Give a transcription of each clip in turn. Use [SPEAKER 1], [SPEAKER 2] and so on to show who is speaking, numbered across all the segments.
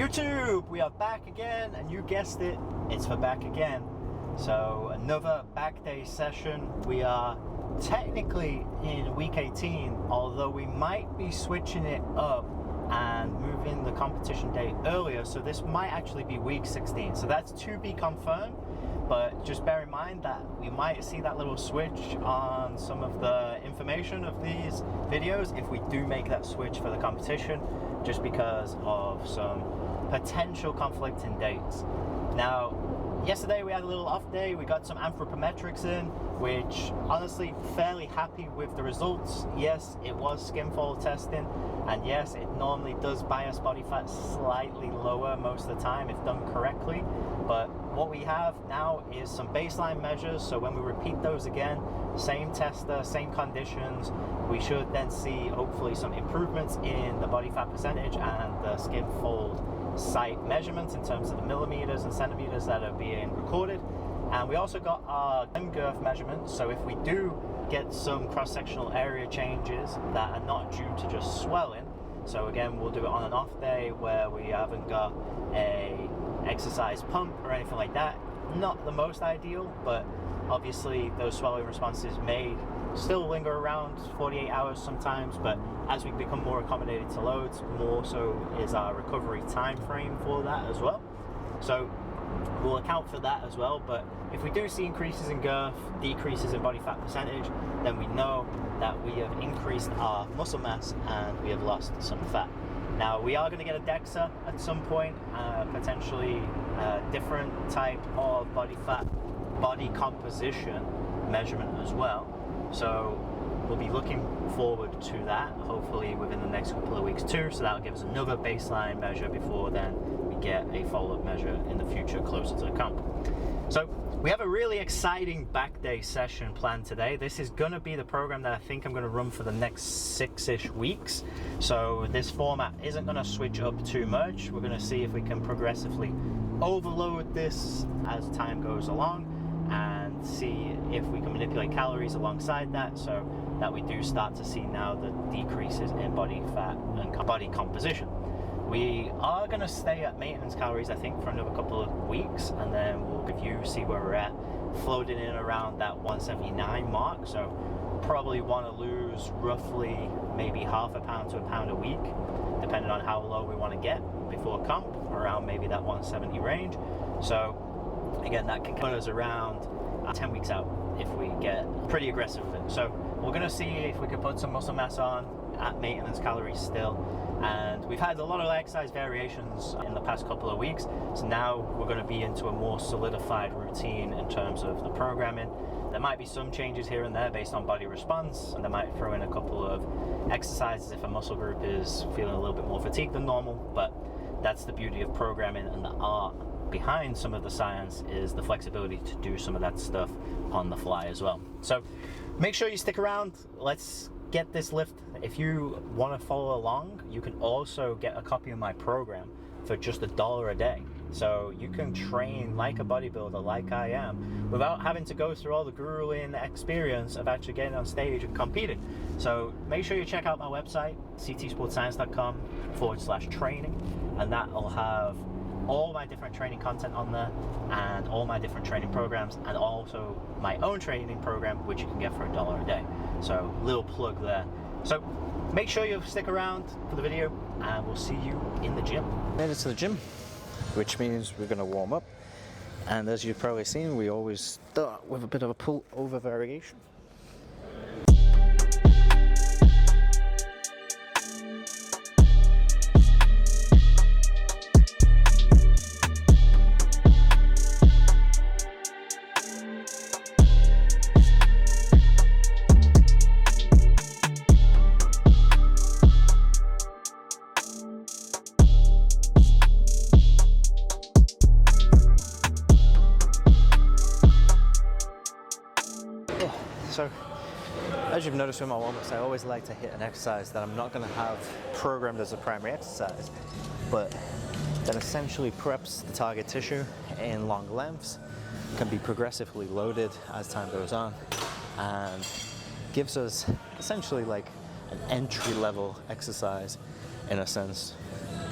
[SPEAKER 1] YouTube, we are back again, and you guessed it, it's for back again. So another back day session. We are technically in week 18, although we might be switching it up and moving the competition date earlier, so this might actually be week 16. So that's to be confirmed, but just bear in mind that we might see that little switch on some of the information of these videos if we do make that switch for the competition, just because of some potential conflict in dates. Now, yesterday we had a little off day. We got some anthropometrics in, which honestly fairly happy with the results. Yes, it was skin fold testing, and yes, it normally does bias body fat slightly lower most of the time if done correctly. But what we have now is some baseline measures, so when we repeat those again, same tester, same conditions, we should then see hopefully some improvements in the body fat percentage and the skin fold site measurements in terms of the millimeters and centimeters that are being recorded. And we also got our limb girth measurements, so if we do get some cross-sectional area changes that are not due to just swelling, so again we'll do it on an off day where we haven't got a exercise pump or anything like that, not the most ideal, but obviously those swelling responses may still linger around 48 hours sometimes, but as we become more accommodated to loads, more so is our recovery time frame for that as well. So we'll account for that as well. But if we do see increases in girth, decreases in body fat percentage, then we know that we have increased our muscle mass and we have lost some fat. Now we are going to get a DEXA at some point, potentially a different type of body fat, body composition measurement as well. So we'll be looking forward to that, hopefully within the next couple of weeks too. So that'll give us another baseline measure before then we get a follow-up measure in the future closer to the comp. So we have a really exciting back day session planned today. This is going to be the program that I think I'm going to run for the next 6-ish weeks. So this format isn't going to switch up too much. We're going to see if we can progressively overload this as time goes along and see if we can manipulate calories alongside that, so that we do start to see now the decreases in body fat and body composition. We are going to stay at maintenance calories, I think, for another couple of weeks, and then we'll review, see where we're at, floating in around that 179 mark. So probably want to lose roughly maybe half a pound to a pound a week, depending on how low we want to get before comp, around maybe that 170 range. So again, that can put us around 10 weeks out if we get pretty aggressive with it. So we're going to see if we can put some muscle mass on at maintenance calories still. And we've had a lot of exercise variations in the past couple of weeks, so now we're going to be into a more solidified routine in terms of the programming. There might be some changes here and there based on body response, and they might throw in a couple of exercises if a muscle group is feeling a little bit more fatigued than normal. But that's the beauty of programming, and the art behind some of the science is the flexibility to do some of that stuff on the fly as well. So make sure you stick around. Let's get this lift. If you want to follow along, you can also get a copy of my program for just $1 a day. So you can train like a bodybuilder, like I am, without having to go through all the grueling experience of actually getting on stage and competing. So make sure you check out my website, ctsportscience.com/training, and that'll have all my different training content on there and all my different training programs, and also my own training program, which you can get for $1 a day. So little plug there. So make sure you stick around for the video, and we'll see you in the gym. Made it to the gym, which means we're going to warm up. And as you've probably seen, we always start with a bit of a pull over variation. So, as you've noticed with my warm-ups, I always like to hit an exercise that I'm not going to have programmed as a primary exercise, but that essentially preps the target tissue in long lengths, can be progressively loaded as time goes on, and gives us essentially like an entry-level exercise in a sense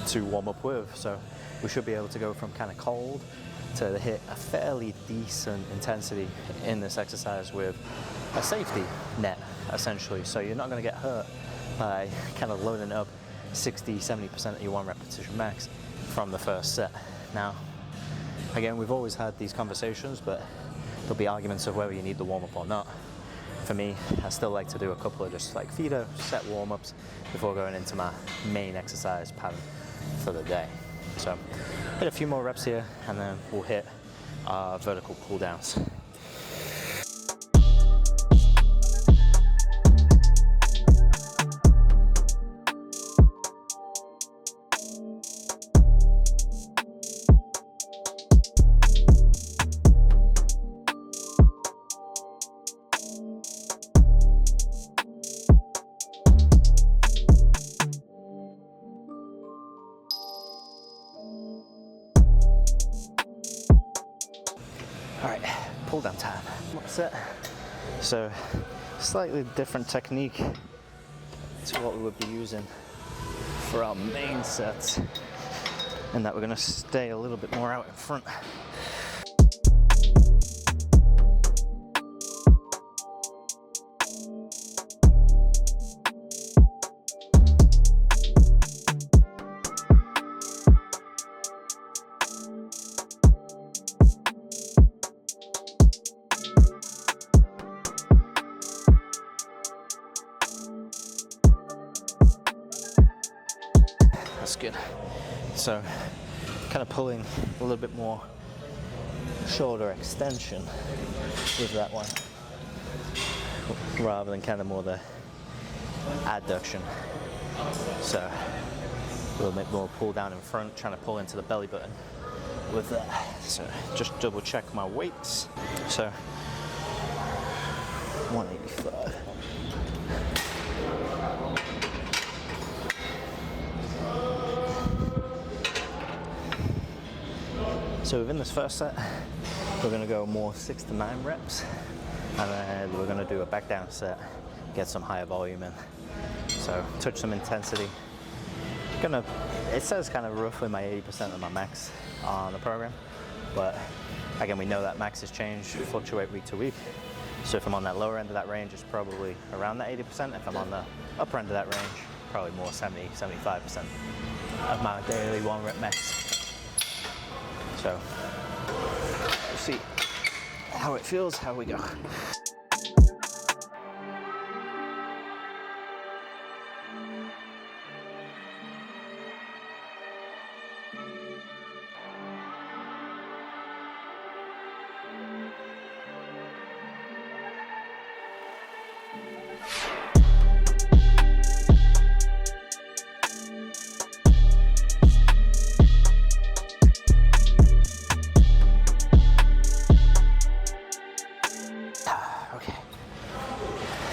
[SPEAKER 1] to warm up with. So we should be able to go from kind of cold to hit a fairly decent intensity in this exercise with a safety net, essentially. So you're not going to get hurt by kind of loading up 60-70% of your 1 repetition max from the first set. Now, again, we've always had these conversations, but there'll be arguments of whether you need the warm-up or not. For me, I still like to do a couple of just like feeder set warm-ups before going into my main exercise pattern for the day. So hit a few more reps here, and then we'll hit our vertical pull downs. All right, pull down time. Set. So, slightly different technique to what we would be using for our main sets, in that we're gonna stay a little bit more out in front. That's good. So, kind of pulling a little bit more shoulder extension with that one, rather than kind of more the adduction. So, a little bit more pull down in front, trying to pull into the belly button with that. So, just double check my weights. So, 185. So within this first set, we're going to go more 6 to 9 reps, and then we're going to do a back down set, get some higher volume in. So touch some intensity. It says kind of roughly my 80% of my max on the program, but again, we know that maxes change, fluctuate week to week. So if I'm on that lower end of that range, it's probably around that 80%. If I'm on the upper end of that range, probably more 70-75% of my daily 1 rep max. So, we'll see how it feels, how we go. Okay,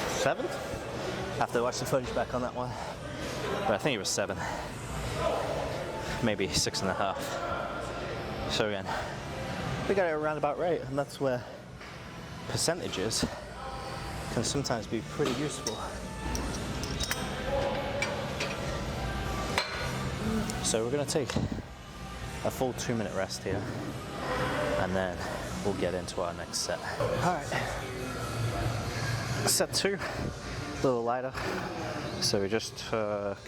[SPEAKER 1] 7? I have to watch the footage back on that one, but I think it was 7, maybe 6.5. So again, we got it around about right, and that's where percentages can sometimes be pretty useful. So we're going to take a full 2-minute rest here, and then we'll get into our next set. All right, set 2, a little lighter. So we just took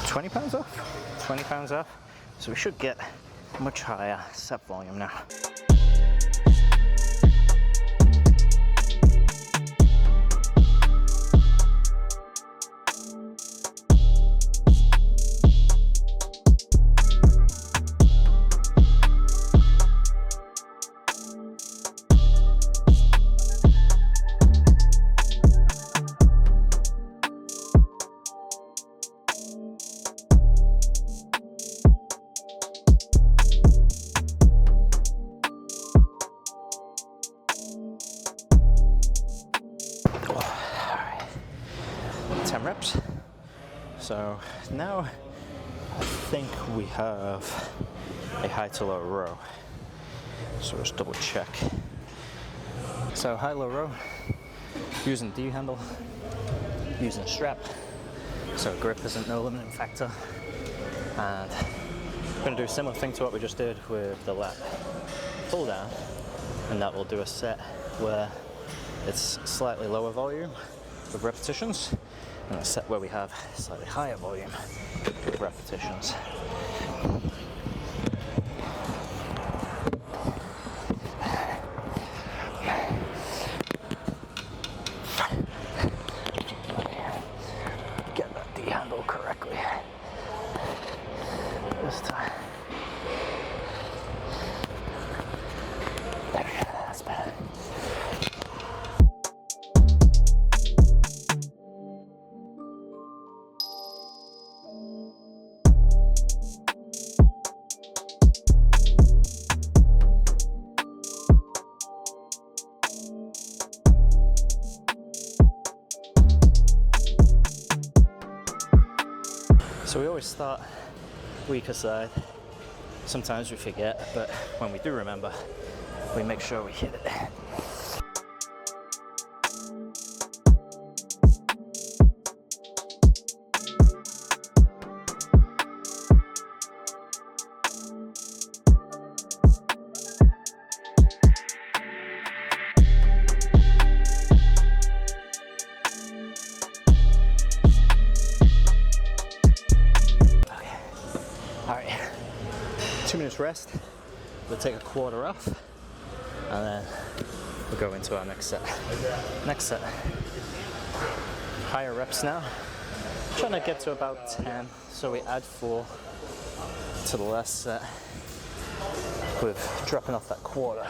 [SPEAKER 1] 20 pounds off, 20 pounds off. So we should get much higher set volume now. Reps. So now I think we have a high to low row. So let's double check. So high low row, using D handle, using strap. So grip isn't no limiting factor. And we're going to do a similar thing to what we just did with the lat pull down, and that will do a set where it's slightly lower volume with repetitions, and a set where we have slightly higher volume with repetitions. Get that D handle correctly this time. There we go, that's better. So we always start weaker side. Sometimes we forget, but when we do remember, we make sure we hit it. Alright, 2 minutes rest, we'll take a quarter off, and then we'll go into our next set. Next set, higher reps now, trying to get to about 10, so we add 4 to the last set with dropping off that quarter.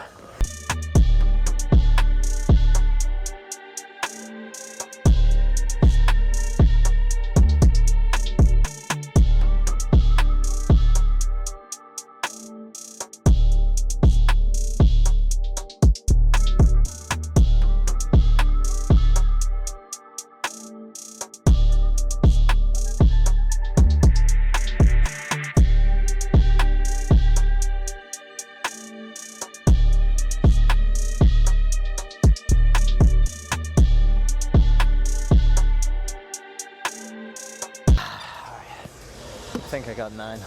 [SPEAKER 1] I think I got 9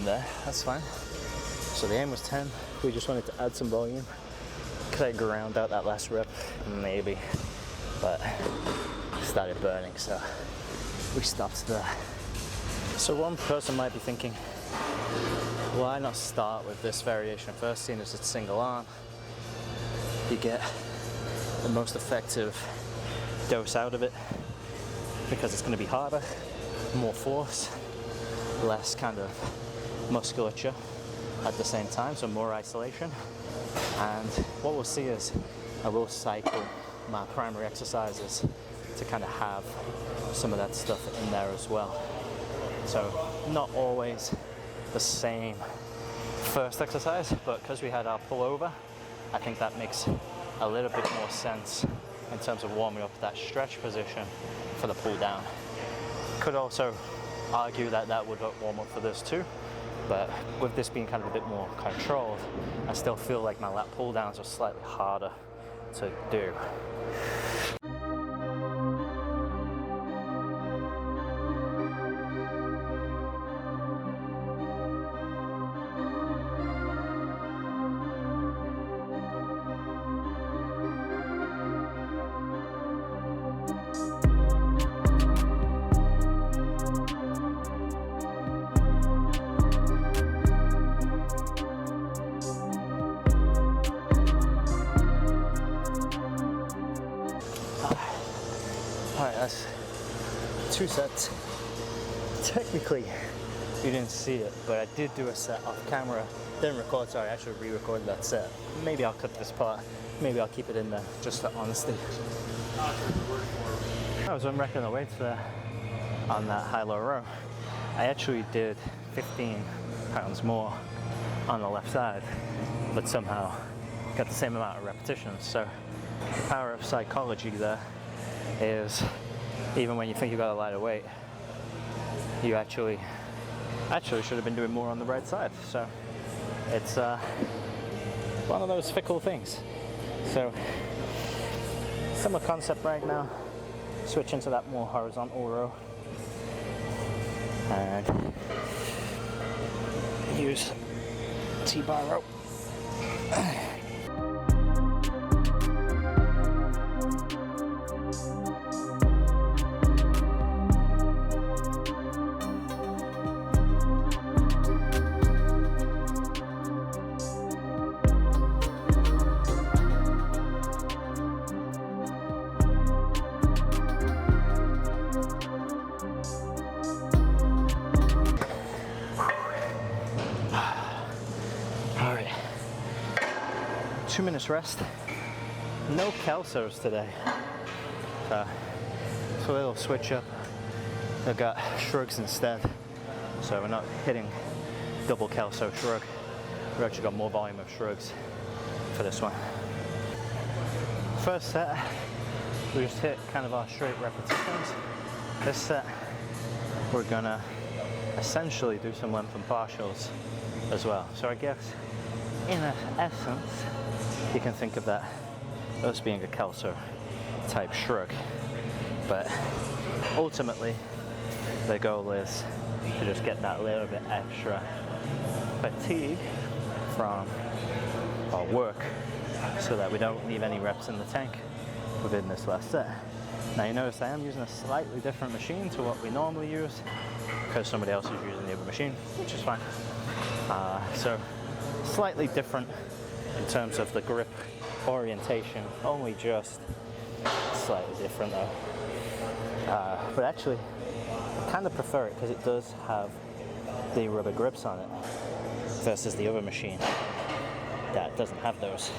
[SPEAKER 1] there, that's fine. So the aim was 10, we just wanted to add some volume. Could I ground out that last rep? Maybe, but it started burning, so we stopped there. So one person might be thinking, why not start with this variation first, seeing as it's single arm? You get the most effective dose out of it because it's going to be harder, more force, less kind of musculature at the same time, so more isolation. And what we'll see is I will cycle my primary exercises to kind of have some of that stuff in there as well. So not always the same first exercise, but because we had our pullover, I think that makes a little bit more sense in terms of warming up that stretch position for the pull down. Could also argue that that would warm up for this too, but with this being kind of a bit more controlled, I still feel like my lat pull downs are slightly harder to do. Alright, that's 2 sets. Technically, you didn't see it, but I did do a set off camera. Didn't record, sorry, I actually re-recorded that set. Maybe I'll cut this part, maybe I'll keep it in there, just for honesty. I was unracking the weights there on that high-low row. I actually did 15 pounds more on the left side, but somehow got the same amount of repetitions. So the power of psychology there is, even when you think you've got a lighter weight, you actually should have been doing more on the right side. So it's one of those fickle things. So similar concept right now, switch into that more horizontal row. and use T-bar rope. Alright, 2 minutes rest. No calsos today. So a little switch up. I've got shrugs instead. So we're not hitting double calso shrug. We've actually got more volume of shrugs for this one. First set, we just hit kind of our straight repetitions. This set, we're gonna essentially do some length and partials as well. So I guess in essence, you can think of that as being a calso type shrug. But ultimately, the goal is to just get that little bit extra fatigue from our work so that we don't leave any reps in the tank within this last set. Now you notice I am using a slightly different machine to what we normally use because somebody else is using the other machine, which is fine. So slightly different in terms of the grip orientation, only just slightly different though. But actually, I kind of prefer it because it does have the rubber grips on it versus the other machine that doesn't have those.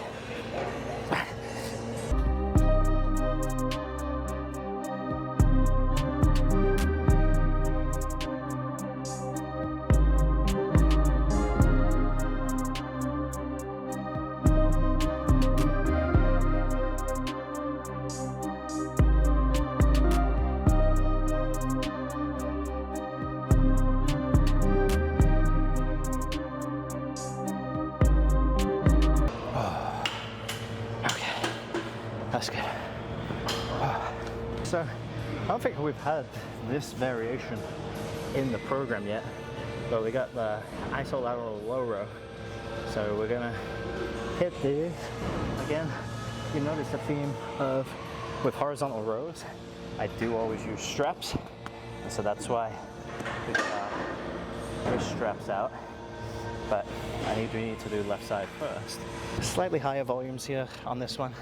[SPEAKER 1] That's good. So I don't think we've had this variation in the program yet, but we got the isolateral low row. So we're gonna hit these. Again, you notice the theme of with horizontal rows, I do always use straps. And so that's why we got our wrist straps out. But we need to do left side first. Slightly higher volumes here on this one.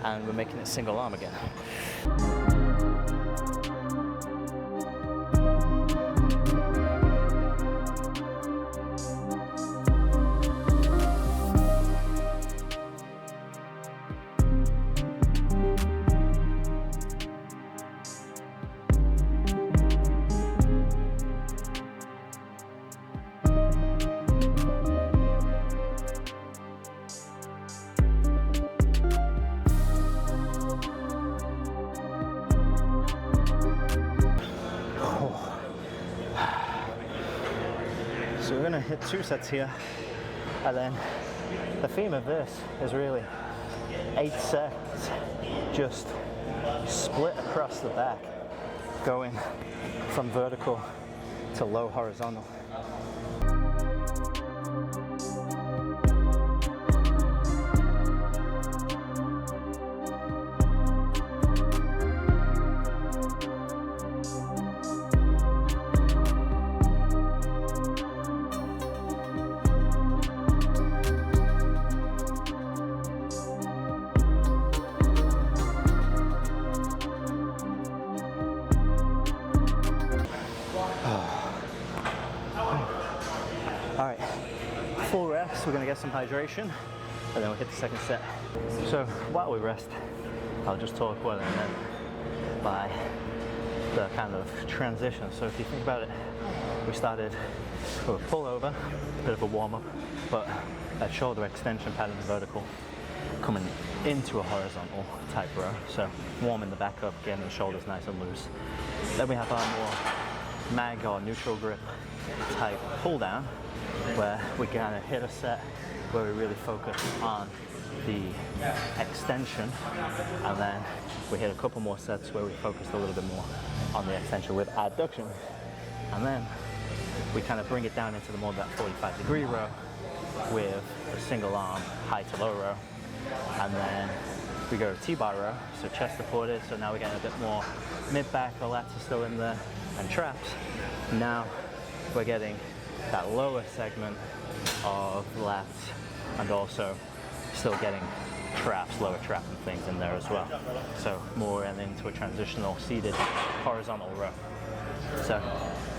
[SPEAKER 1] And we're making it single arm again. So we're going to hit 2 sets here, and then the theme of this is really 8 sets just split across the back, going from vertical to low horizontal. All right, full rest, we're gonna get some hydration, and then we'll hit the second set. So while we rest, I'll just talk what I meant by the kind of transition. So if you think about it, we started with a pull over, a bit of a warm up, but that shoulder extension pattern is vertical, coming into a horizontal type row. So warming the back up, getting the shoulders nice and loose. Then we have our more mag or neutral grip type pull down, where we kind of hit a set where we really focus on the extension, and then we hit a couple more sets where we focused a little bit more on the extension with adduction, and then we kind of bring it down into the more that 45-degree row with a single arm high to low row, and then we go to T-bar row, so chest supported. So now we're getting a bit more mid-back, the lats are still in there, and traps. Now we're getting that lower segment of lats, and also still getting traps, lower trap and things in there as well. So more and into a transitional seated horizontal row. So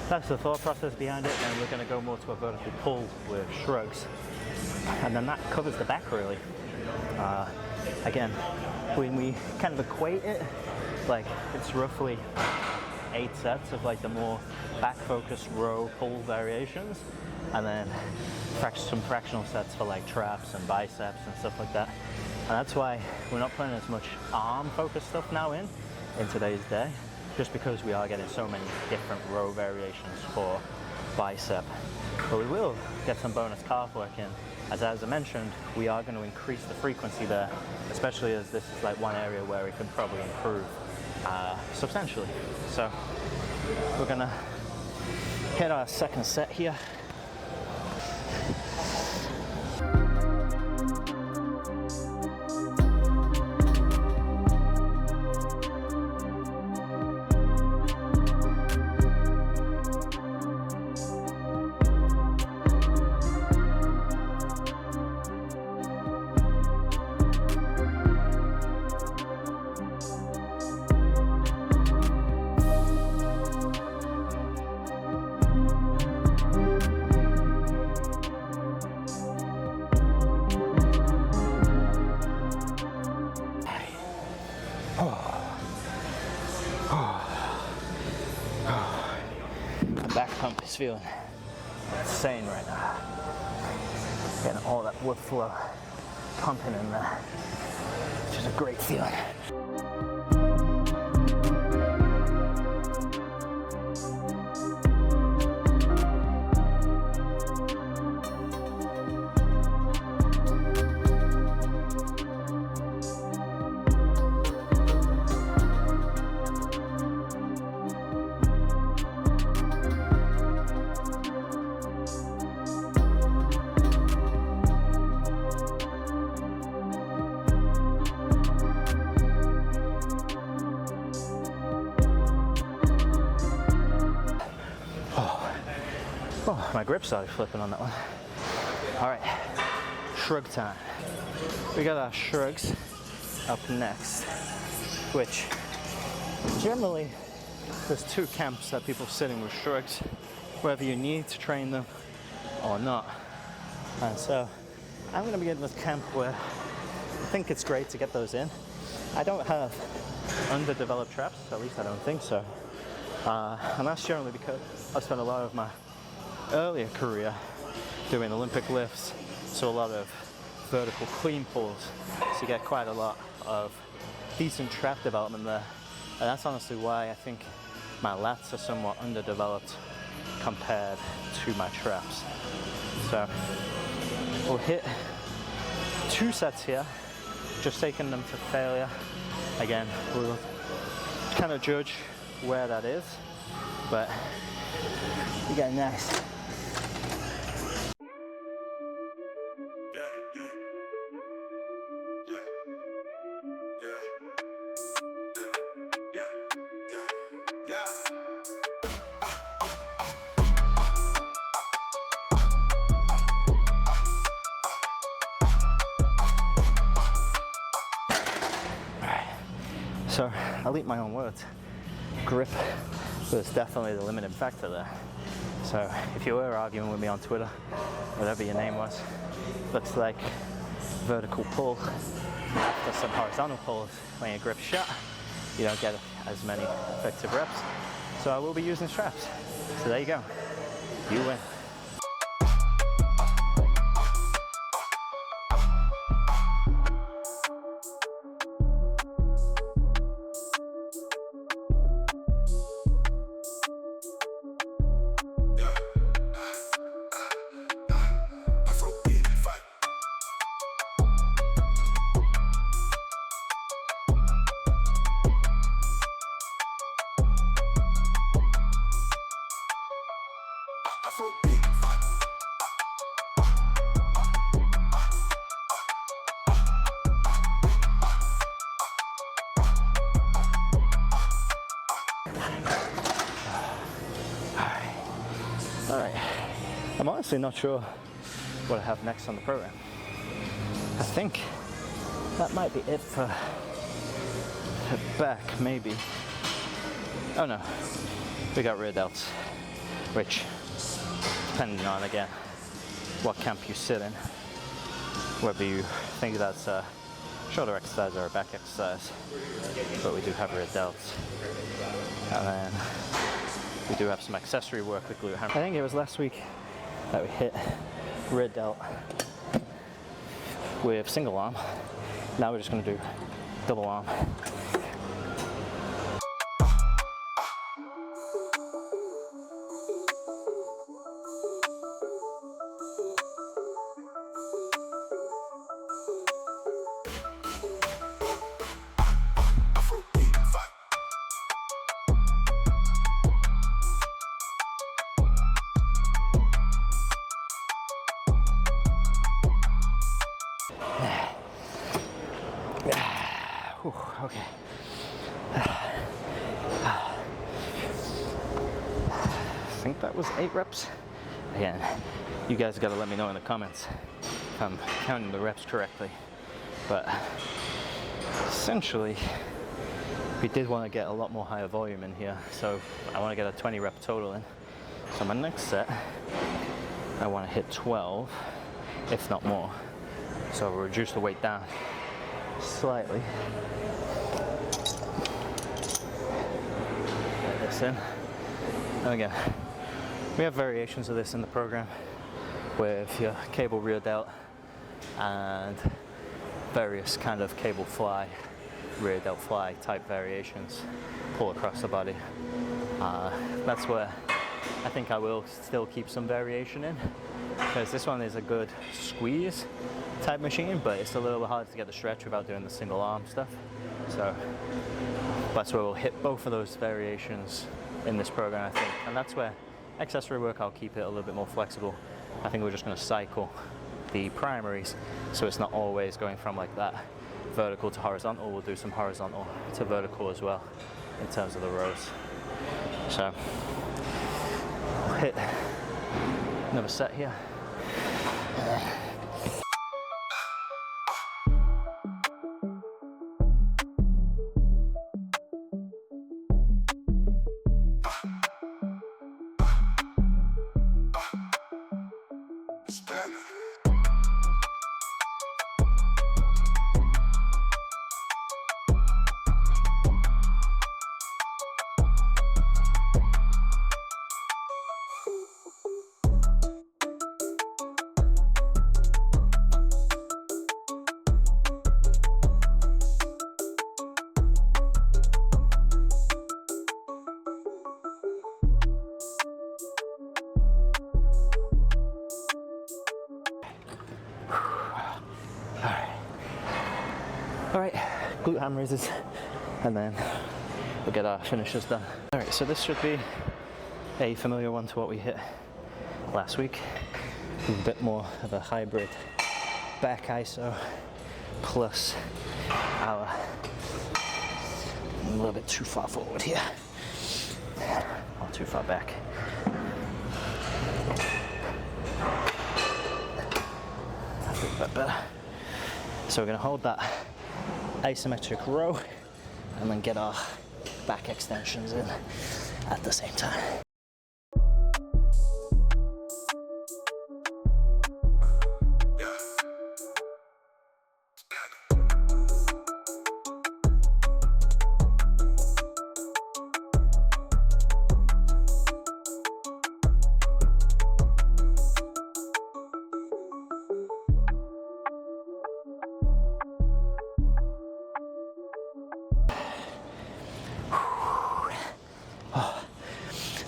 [SPEAKER 1] that's the thought process behind it, and we're going to go more to a vertical pull with shrugs, and then that covers the back really. Again, when we kind of equate it, like it's roughly 8 sets of like the more back focused row pull variations, and then some fractional sets for like traps and biceps and stuff like that. And that's why we're not putting as much arm focused stuff now in today's day, just because we are getting so many different row variations for bicep. But we will get some bonus calf work in, as I mentioned, we are going to increase the frequency there, especially as this is like one area where we can probably improve substantially. So we're going to hit our second set here. Back pump is feeling insane right now. Getting all that blood flow pumping in there, which is a great feeling. Oh, my grip started flipping on that one. All right, shrug time. We got our shrugs up next, which generally there's two camps that people sitting with shrugs, whether you need to train them or not. And so I'm going to be in this camp where I think it's great to get those in. I don't have underdeveloped traps, at least I don't think so. And that's generally because I spent a lot of my earlier career doing Olympic lifts, so a lot of vertical clean pulls, so you get quite a lot of decent trap development there, and that's honestly why I think my lats are somewhat underdeveloped compared to my traps. So we'll hit 2 sets here, just taking them to failure. Again, we'll kind of judge where that is, but you get nice. So I'll eat my own words. Grip was definitely the limiting factor there. So if you were arguing with me on Twitter, whatever your name was, looks like vertical pull after some horizontal pulls, when your grip's shut, you don't get as many effective reps. So I will be using straps. So there you go. You win. I'm honestly not sure what I have next on the program. I think that might be it for back, maybe. Oh no, we got rear delts, which, depending on, again, what camp you sit in, whether you think that's a shoulder exercise or a back exercise, but we do have rear delts. And then we do have some accessory work with glute hammer. I think it was last week that we hit rear delt with single arm. Now we're just going to do double arm. Okay. I think that was 8 reps. Again, you guys gotta let me know in the comments if I'm counting the reps correctly. But essentially, we did want to get a lot more higher volume in here, so I want to get a 20 rep total in. So my next set, I want to hit 12, if not more. So we'll reduce the weight down slightly. Get this in. And again, we have variations of this in the program with your cable rear delt and various kind of cable fly, rear delt fly type variations, pull across the body. That's where I think I will still keep some variation in, because this one is a good squeeze type machine, but it's a little bit hard to get the stretch without doing the single arm stuff. So that's where we'll hit both of those variations in this program, I think. And that's where accessory work, I'll keep it a little bit more flexible. I think we're just going to cycle the primaries, so it's not always going from like that vertical to horizontal. We'll do some horizontal to vertical as well in terms of the rows. So we'll hit another set here. Alright, glute ham raises, and then we'll get our finishers done. Alright, so this should be a familiar one to what we hit last week. A bit more of a hybrid back iso plus our, a little bit too far forward here, or too far back. That's a bit better. So we're going to hold that isometric row and then get our back extensions in at the same time.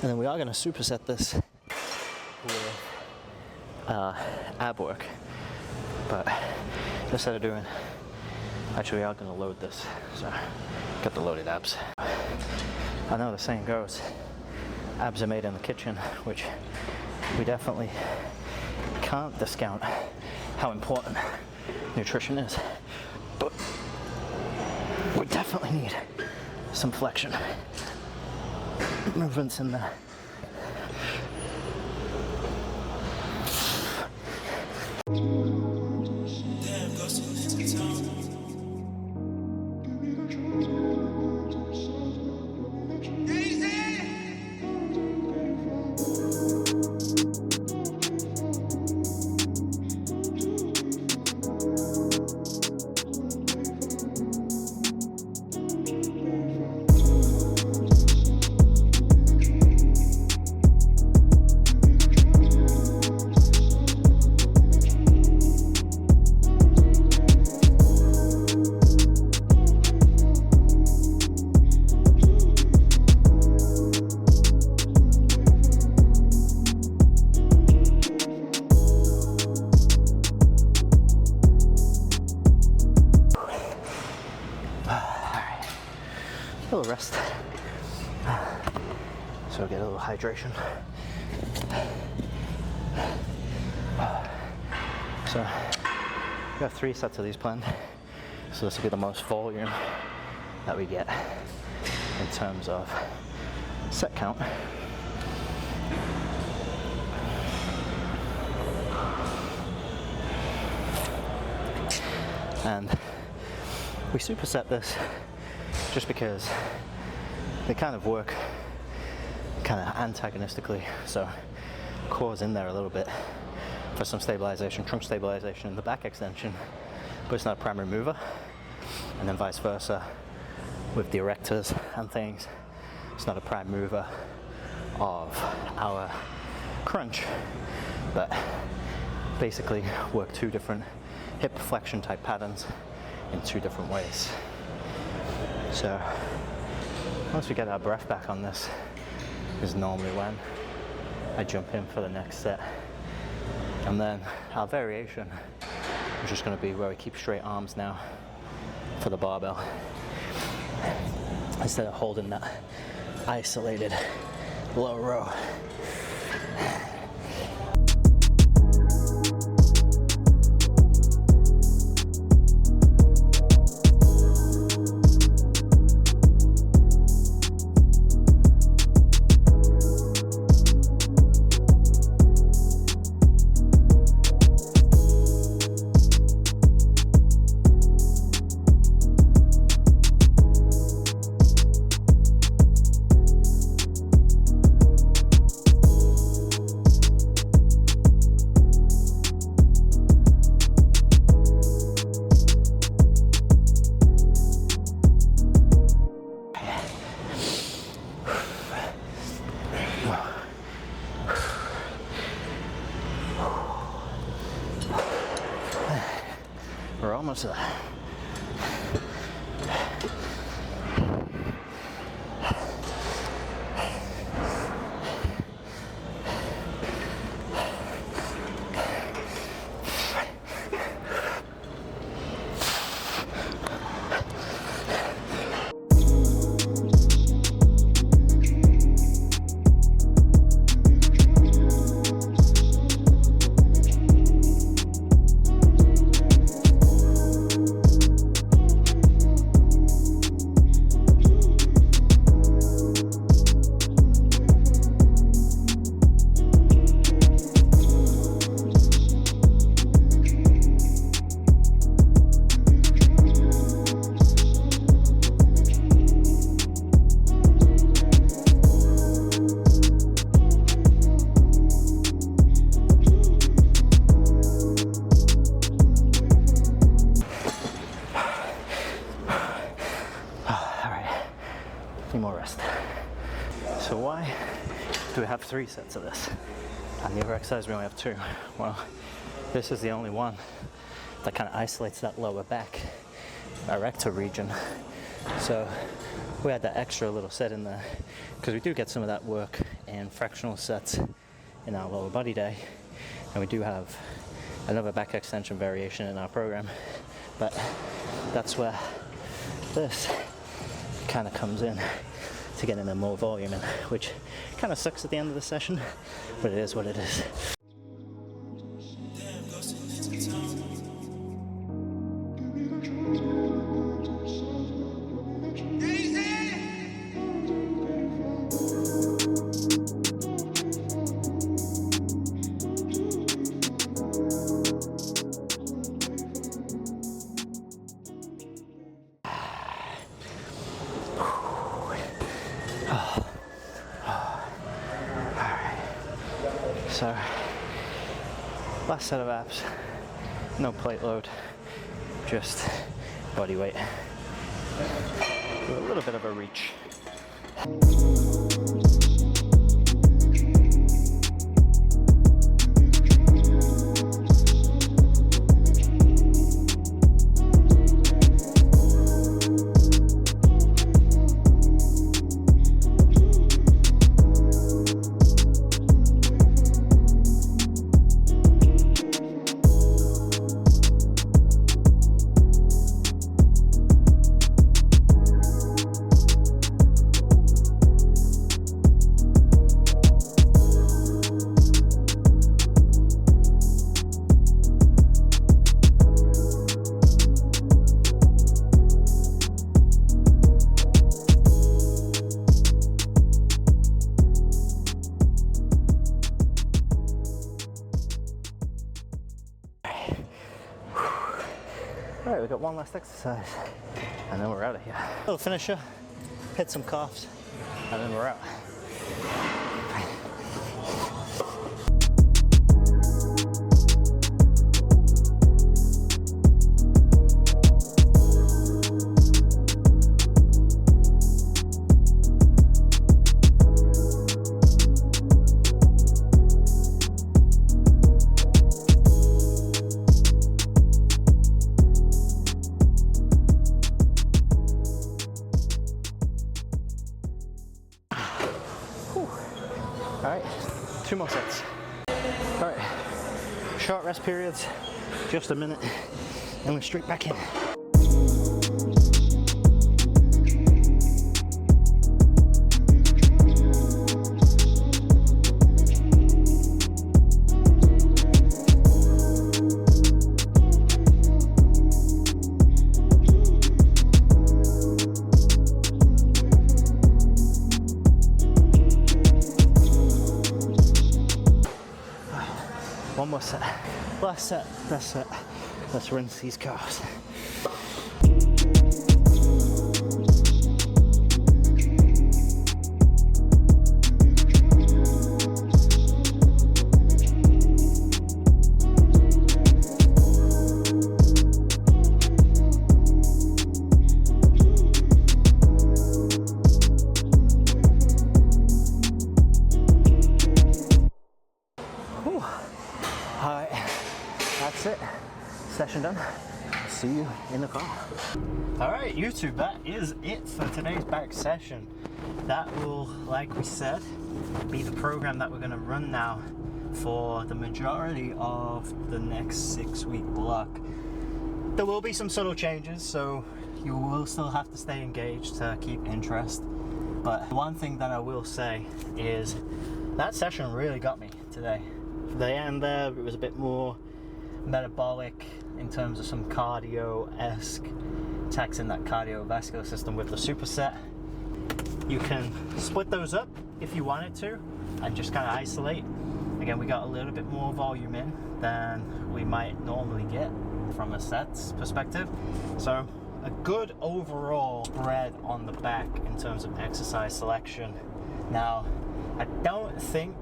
[SPEAKER 1] And then we are going to superset this with ab work, but instead of doing, actually we are going to load this, so got the loaded abs. I know the saying goes, abs are made in the kitchen, which we definitely can't discount how important nutrition is, but we definitely need some flexion movements in there. a little rest. So get a little hydration. So we have 3 sets of these planned. So this will be the most volume that we get in terms of set count. And we superset this just because they kind of work kind of antagonistically. So core's in there a little bit for some stabilization, trunk stabilization in the back extension, but it's not a primary mover. And then vice versa with the erectors and things, it's not a prime mover of our crunch, but basically work 2 different hip flexion type patterns in 2 different ways. So once we get our breath back on this is normally when I jump in for the next set. And then our variation is just going to be where we keep straight arms now for the barbell, instead of holding that isolated low row. We're almost there. More rest. So why do we have 3 sets of this? And the other exercise we only have 2. Well, this is the only one that kind of isolates that lower back erector region. So we had that extra little set in there because we do get some of that work in fractional sets in our lower body day, and we do have another back extension variation in our program, but that's where this kind of comes in to get in a more volume in, which kind of sucks at the end of the session, but it is what it is. So, last set of abs, no plate load, just body weight, with a little bit of a reach. Alright, we've got one last exercise and then we're out of here. Little finisher, hit some calves, and then we're out. Alright, 2 more sets. Alright, short rest periods, just a minute, and we're straight back in. One more set, last set, that's it. Let's rinse these calves. Alright, that's it. Session done. See you in the car. Alright, YouTube, that is it for today's back session. That will, like we said, be the program that we're going to run now for the majority of the next 6-week block. There will be some subtle changes, so you will still have to stay engaged to keep interest. But one thing that I will say is that session really got me today. The end there, it was a bit more metabolic in terms of some cardio-esque, taxing that cardiovascular system with the superset. You can split those up if you wanted to and just kind of isolate. Again, we got a little bit more volume in than we might normally get from a sets perspective. So a good overall spread on the back in terms of exercise selection. Now, I don't think,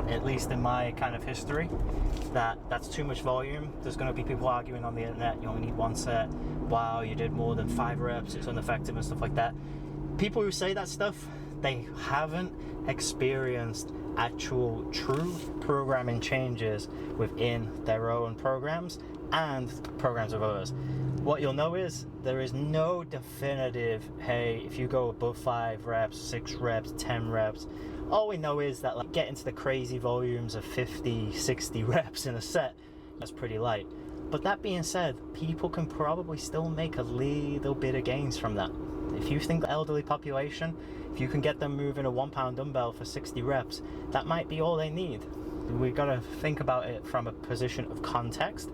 [SPEAKER 1] at least in my kind of history, that's too much volume. There's going to be people arguing on the internet, you only need 1 set, wow, you did more than 5 reps, it's ineffective and stuff like that. People who say that stuff, they haven't experienced actual true programming changes within their own programs and programs of others. What you'll know is there is no definitive, hey, if you go above 5 reps, 6 reps, 10 reps, all we know is that, like, getting to the crazy volumes of 50, 60 reps in a set, that's pretty light. But that being said, people can probably still make a little bit of gains from that. If you think the elderly population, if you can get them moving a 1 pound dumbbell for 60 reps, that might be all they need. We've got to think about it from a position of context.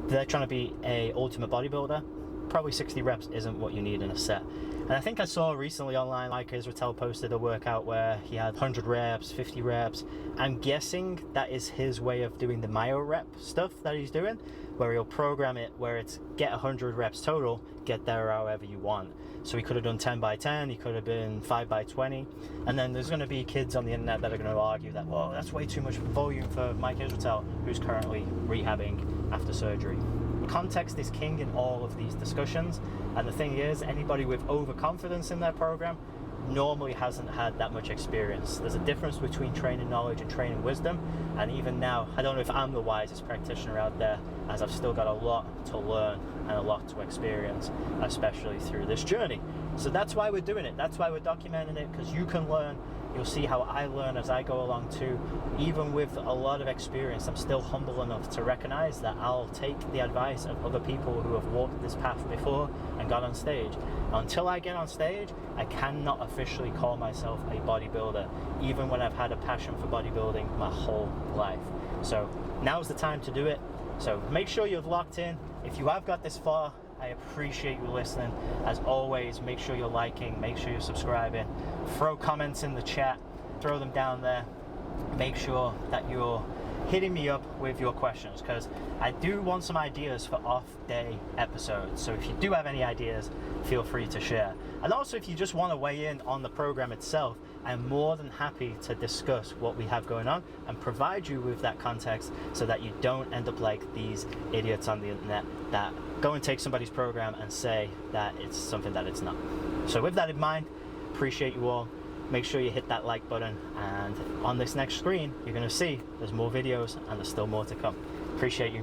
[SPEAKER 1] If they're trying to be a ultimate bodybuilder, probably 60 reps isn't what you need in a set. And I think I saw recently online, like Whitworth-Turner posted a workout where he had 100 reps, 50 reps. I'm guessing that is his way of doing the myo rep stuff that he's doing, where he'll program it where it's get 100 reps total, get there however you want. So he could have done 10 by 10, he could have been 5 by 20. And then there's going to be kids on the internet that are going to argue that, well, that's way too much volume for Mike Whitworth-Turner, who's currently rehabbing after surgery. Context is king in all of these discussions, and the thing is, anybody with overconfidence in their program normally hasn't had that much experience. There's a difference between training knowledge and training wisdom, and even now, I don't know if I'm the wisest practitioner out there, as I've still got a lot to learn and a lot to experience, especially through this journey. So that's why we're doing it, that's why we're documenting it, because you can learn. You'll see how I learn as I go along too. Even with a lot of experience, I'm still humble enough to recognize that I'll take the advice of other people who have walked this path before and got on stage. Until I get on stage, I cannot officially call myself a bodybuilder, even when I've had a passion for bodybuilding my whole life. So now's the time to do it. So make sure you're locked in. If you have got this far, I appreciate you listening. As always, make sure you're liking, make sure you're subscribing, throw comments in the chat, throw them down there. Make sure that you're hitting me up with your questions, because I do want some ideas for off-day episodes. So if you do have any ideas, feel free to share. And also, if you just want to weigh in on the program itself, I'm more than happy to discuss what we have going on and provide you with that context so that you don't end up like these idiots on the internet that go and take somebody's program and say that it's something that it's not. So with that in mind, appreciate you all. Make sure you hit that like button, and on this next screen you're going to see there's more videos and there's still more to come. Appreciate you.